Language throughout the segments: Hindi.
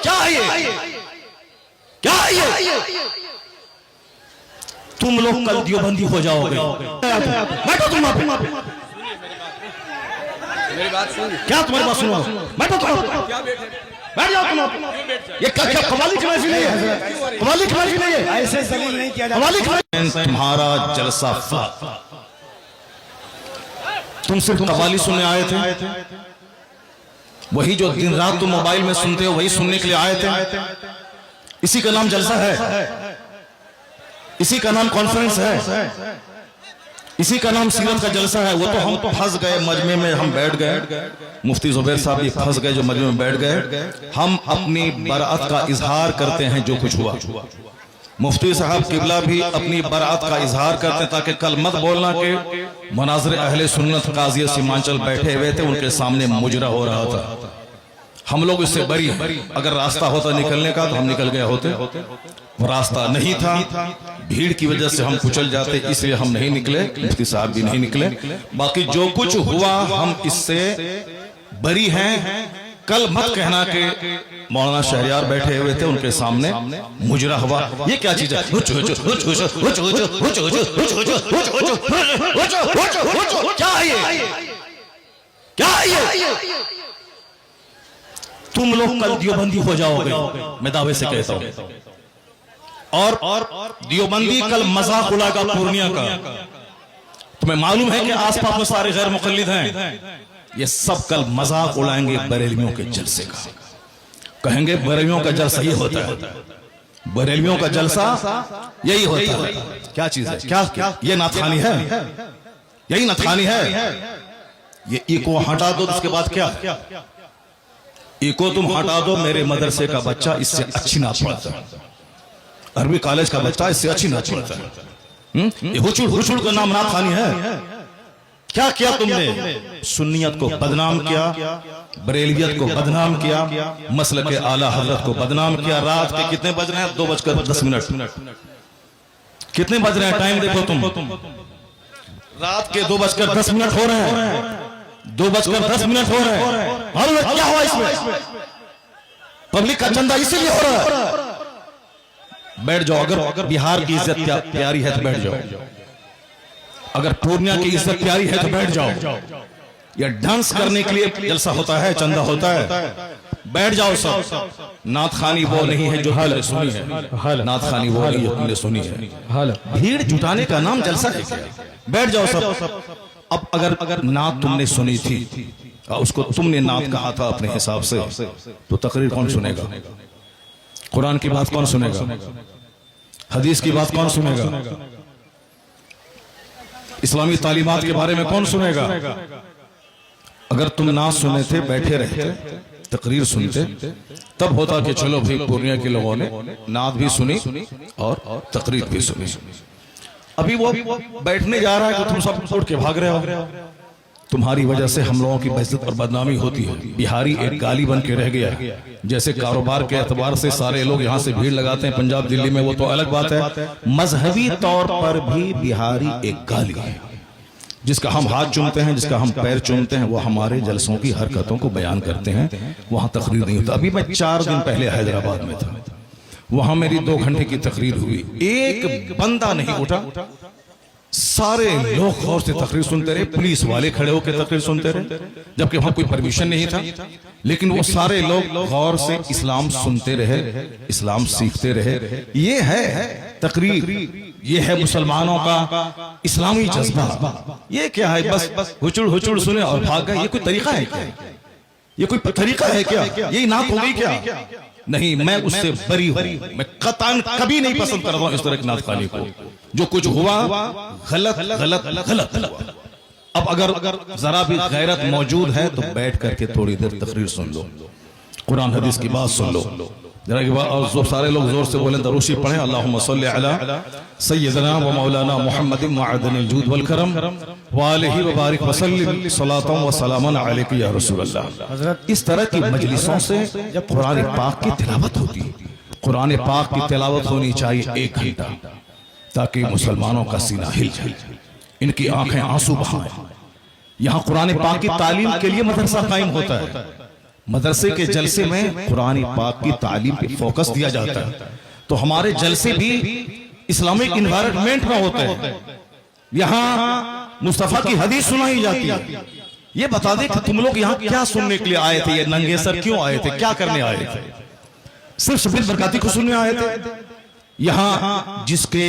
क्या है ये? क्या है ये? तुम लोग कल देवबंदी हो जाओगे। बैठो तुम वहां पे। मेरी बात सुन। क्या तुम्हारी बात सुनो? बैठो तुम। बैठ जाओ तुम। ये क्या कवाली की महफिल है? कवाली की महफिल है? ऐसे जलील नहीं किया जाता। कवाली की महफिल। तुम्हारा जलसा तुम सिर्फ कवाली सुनने आए थे? वही जो दिन रात तुम मोबाइल में सुनते हो वही सुनने के लिए आए थे? इसी का नाम जलसा है? इसी का नाम कॉन्फ्रेंस है? इसी का नाम सीरत का जलसा है? वो तो हम फंस गए मजमे में, हम बैठ गए। मुफ्ती जुबैर साहब भी फंस गए जो मजमे में बैठ गए। हम अपनी बरात का इजहार करते हैं जो कुछ हुआ। मुफ्ती साहब किबला भी अपनी बरात का इजहार करते हैं ताकि कल मत बोलना कि मनाज़िर अहले सुन्नत काज़ी सीमांचल बैठे हुए थे, उनके सामने मुजरा हो रहा था। हम लोग इससे बरी हैं। अगर रास्ता होता निकलने का तो हम निकल गए होते। वो रास्ता नहीं था, भीड़ की वजह से हम कुचल जाते, इसलिए हम नहीं निकले। मुफ्ती साहब भी नहीं निकले। बाकी जो कुछ हुआ हम इससे बरी हैं। कल मत कहना कि मौलाना शहरियार बैठे हुए थे, उनके सामने मुजरा हुआ। ये क्या चीज है? क्या है ये? क्या है ये? तुम लोग कल देवबंदी हो जाओगे, मैं दावे से कहता हूं। और देवबंदी कल मजाक उड़ाएगा पूर्णिया का। तुम्हें मालूम है कि आसपास में सारे गैर मुकल्लिद हैं, ये सब कल मजाक उड़ाएंगे बरेलवियों के जलसे का। कहेंगे बरेलवियों का जलसा ये होता है, बरेलवियों का जलसा यही होता है। क्या चीज है? क्या ये नाथानी है? यही नाथानी है? ये इको हटा दो, उसके बाद क्या? इको तुम हटा दो, मेरे मदरसे का बच्चा इससे अच्छी नाच पढ़ता है, अरबी कॉलेज का बच्चा इससे अच्छी नाच पढ़ता है। ये हुचुड़ का नाम नाथानी है? क्या किया तुमने? सुन्नियत को बदनाम किया, बरेलियत को बदनाम किया, मसलक के आला हजरत को बदनाम किया। रात के कितने बज रहे हैं? 2:10। कितने बज रहे हैं? टाइम देखो तुम। रात के 2:10 हो रहे हैं। 2:10 हो रहे हैं। क्या हुआ इसमें? पब्लिक का चंदा इसीलिए हो रहा है। बैठ जाओ। अगर बिहार की इज्जत प्यारी है तो बैठ जाओ। अगर पूर्णिया की इज्जत प्यारी है तो बैठ जाओ। यह डांस करने के लिए जलसा होता है, चंदा होता है। बैठ जाओ सब। नात खानी वो नहीं है जो तुमने सुनी है। नात खानी वो नहीं जो तुमने सुनी है। भीड़ जुटाने का नाम जलसा है। बैठ जाओ सब। अब अगर नात तुमने सुनी थी, उसको तुमने नात कहा था अपने हिसाब से, तो तकरीर कौन सुनेगा? कुरान की बात कौन सुनेगा? हदीस की बात कौन सुनेगा? इस्लामी तालीमात के बारे में कौन सुनेगा? अगर तुम ना सुने थे, बैठे रहते, तकरीर सुनते, तब होता कि चलो भाई पूर्णिया के लोगों ने नात भी सुनी और तकरीर भी सुनी। अभी वो बैठने जा रहा है कि तुम सब उठ के भाग रहे हो। तुम्हारी वजह से हम लोगों की बेइज्जत और बदनामी होती है। बिहारी एक गाली बन के रह गया है। जैसे कारोबार के एतबार से सारे लोग यहाँ से भीड़ लगाते हैं पंजाब दिल्ली में, वो तो अलग बात है। मजहबी तौर पर भी बिहारी एक गाली है। जिसका हम हाथ चूमते हैं, जिसका हम पैर चूमते हैं, वो हमारे जलसों की हरकतों को बयान करते हैं। वहां तकरीर नहीं होता। अभी मैं 4 दिन पहले हैदराबाद में था, वहां मेरी 2 घंटे की तकरीर हुई। एक बंदा नहीं उठा, सारे लोग गौर से तकरीर सुनते रहे। पुलिस वाले खड़े होकर तकरीर सुनते रहे, जबकि वहां कोई परमिशन नहीं था। लेकिन वो सारे लोग गौर से इस्लाम सुनते रहे, इस्लाम सीखते रहे। ये है तकरीर, ये है मुसलमानों का इस्लामी जज्बा। ये क्या है? बस हुचुड़ सुने और भाग गए। ये कोई तरीका है क्या? ये कोई तरीका है क्या? यही नात हो गई क्या? नहीं, मैं उससे बरी हूं। मैं कतई कभी नहीं पसंद करता हूं इस तरह की नात खानी को। जो कुछ हुआ गलत गलत गलत हुआ। अब अगर जरा भी गैरत मौजूद है तो बैठ करके थोड़ी देर तकरीर सुन लो, कुरान हदीस की बात सुन लो। जरा की बात, और सारे लोग जोर से बोलें, दरूशी पढ़ें। अल्लाहुम्मा सल्ली अला सय्यदना व मौलाना मुहम्मदिन मअदनिल जूद वल करम व आलिहि व बारिक व सल्लिम सलातन व सलामन अलैका या रसूल अल्लाह। इस तरह की मजलिसों से जब कुरान पाक की तिलावत होती है, कुरान पाक की तिलावत होनी चाहिए 1 घंटा, ताकि मुसलमानों का सीना हिल जाए, इनकी आंखें आंसू बहाएं। यहाँ कुरान पाक की तालीम के लिए मदरसा कायम होता है। मदरसे के जलसे में कुरान पाक की तालीम पे फोकस दिया जाता है। तो हमारे जलसे भी इस्लामिक इन्वायरमेंट में होते हैं। यहाँ मुस्तफा की हदीस सुनाई जाती है। ये बता दे कि तुम लोग यहाँ क्या सुनने के लिए आए थे, ये नंगे सर क्यों आए थे, क्या करने आए थे? सिर्फ शबीर बरकाती को सुनने आए थे? यहाँ जिसके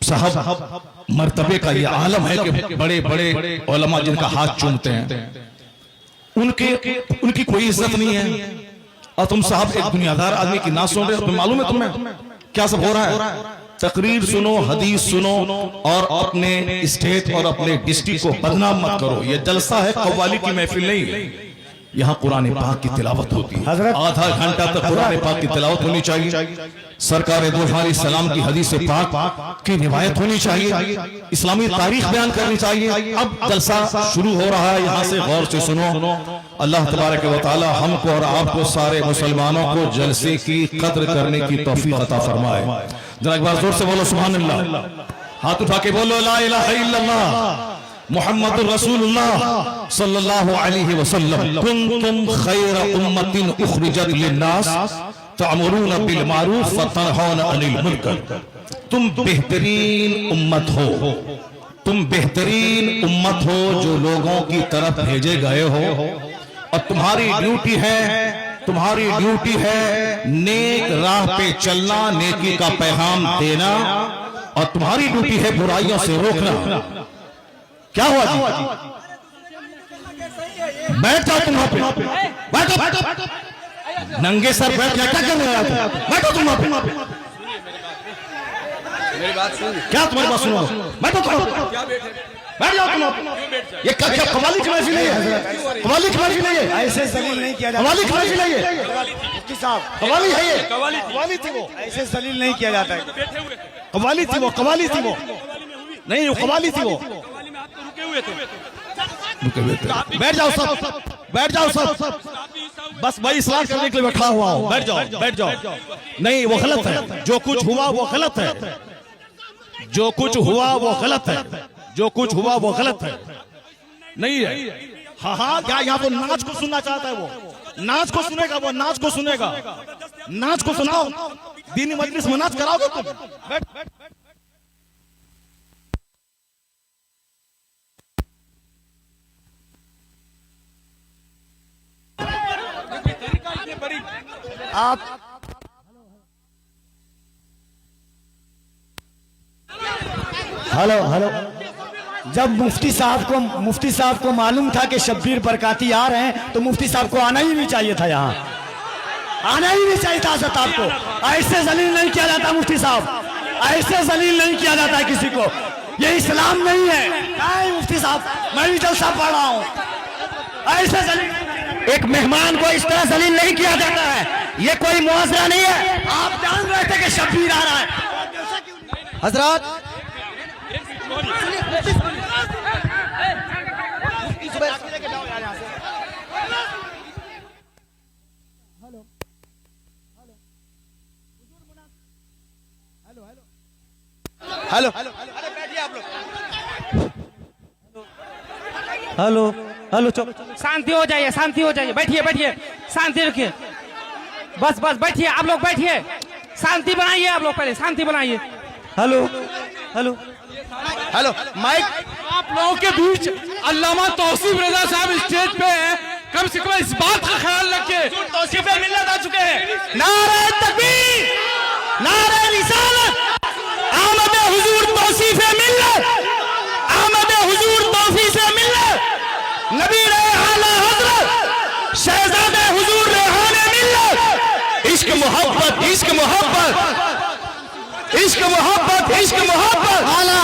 साहब मर्तबे का ये आलम है कि बड़े बड़े उलमा जिनका हाथ चूमते हैं, उनकी कोई इज्जत नहीं है, और तुम साहब एक दुनियादार आदमी की ना सुन रहे हो। मालूम है तुम्हें क्या सब हो रहा है? तकरीर सुनो, हदीस सुनो, और अपने स्टेट और अपने डिस्ट्रिक्ट को बदनाम मत करो। ये जलसा है, कव्वाली की महफिल नहीं। यहाँ कुरान पाक की तिलावत होती है। आधा घंटा तक कुरान पाक की तिलावत होनी चाहिए। सरकार दो सलाम की हदीस पाक की रिवायत होनी चाहिए। इस्लामी तारीख बयान करनी चाहिए। अब जलसा शुरू हो रहा है, यहाँ से गौर से सुनो। अल्लाह तबारक व तआला हमको और आपको सारे मुसलमानों को जलसे की कद्र करने की तौफीक अता फरमाए। जरा एक बार जोर से बोलो सुभान अल्लाह। हाथ उठा के बोलो ला इलाहा इल्लल्लाह मुहम्मद रसूलुल्लाह सल्लल्लाहु अलैहि वसल्लम। कुंतुम खैर उम्मतिन उखरिजत लिन्नास तअमुरूना बिल मारूफ व तनहौना अनिल मुनकर। तुम बेहतरीन उम्मत हो, तुम बेहतरीन उम्मत हो जो लोगों की तरफ भेजे गए हो, और तुम्हारी ड्यूटी है नेक राह पे चलना, नेकी का पैगाम देना, और तुम्हारी ड्यूटी है बुराइयों से रोकना। क्या हुआ जी? बैठ जाओ तुम वहां पे, बैठो। नंगे सर बैठ क्या कर रहे हो? बैठो तुम वहां पे। मेरी बात सुन। क्या तुम्हारी बात सुनो? बैठो तुम, बैठ जाओ तुम। ये क्या कव्वाली की महफिल है? कव्वाली की महफिल है? ऐसे जलील नहीं किया जाता। कव्वाली की महफिल है ये? मुफ्ती साहब कव्वाली है ये? कव्वाली थी वो। ऐसे जलील नहीं किया जाता है। कव्वाली थी वो, कव्वाली थी वो। नहीं, वो कव्वाली थी वो। बैठ जाओ सब, बैठ जाओ सब। बस भाई इस्लाह करने के लिए बैठा हुआ हूं। बैठ जाओ, बैठ जाओ। नहीं, वो गलत है। जो कुछ हुआ वो गलत है। जो कुछ हुआ वो गलत है। जो कुछ हुआ वो गलत है। नहीं है। हाँ, क्या यहाँ वो नाच को सुनना चाहता है? वो नाच को सुनेगा, वो नाच को सुनेगा। नाच को सुनाओ। दीनी मजलिस में नाच कराओगे तुम? बैठ। आप हेलो। जब मुफ्ती साहब को मालूम था कि शब्बीर बरकाती आ रहे हैं, तो मुफ्ती साहब को आना ही नहीं चाहिए था। यहाँ आना ही नहीं चाहिए था। हज़रत आपको ऐसे जलील नहीं किया जाता। मुफ्ती साहब, ऐसे जलील नहीं किया जाता है किसी को। ये इस्लाम नहीं है। नहीं मुफ्ती साहब, मैं भी जलसा पढ़ रहा हूँ। ऐसे जलील एक मेहमान को इस तरह जलील नहीं किया जाता है। ये कोई मुआवजा नहीं है। आप जान रहे थे कि शब्बीर आ रहा है। हजरत हेलो, बैठिए आप लोग। हेलो, शांति हो जाइए, शांति हो जाइए। बैठिए, शांति रखिए। बस बैठिए, आप लोग बैठिए। शांति बनाइए, आप लोग पहले शांति बनाइए। Hello, mike. आप लोगों के बीच अल्लामा तौसीफ रजा साहब स्टेज पे हैं। कम से कम इस बात का ख्याल रखिए। तौसीफ मिल्लत आ चुके हैं। नारे तकबीर, नारे रिसालत, आमद हुजूर तौसीफ मिल्लत, आमद हुजूर तौसीफ मिल्लत, नबी आला हजरत शहजादे हुजूर रेहाने मिल्लत। इश्क मोहब्बत, इश्क मोहब्बत, इश्क मोहब्बत, इश्क मोहब्बत। आला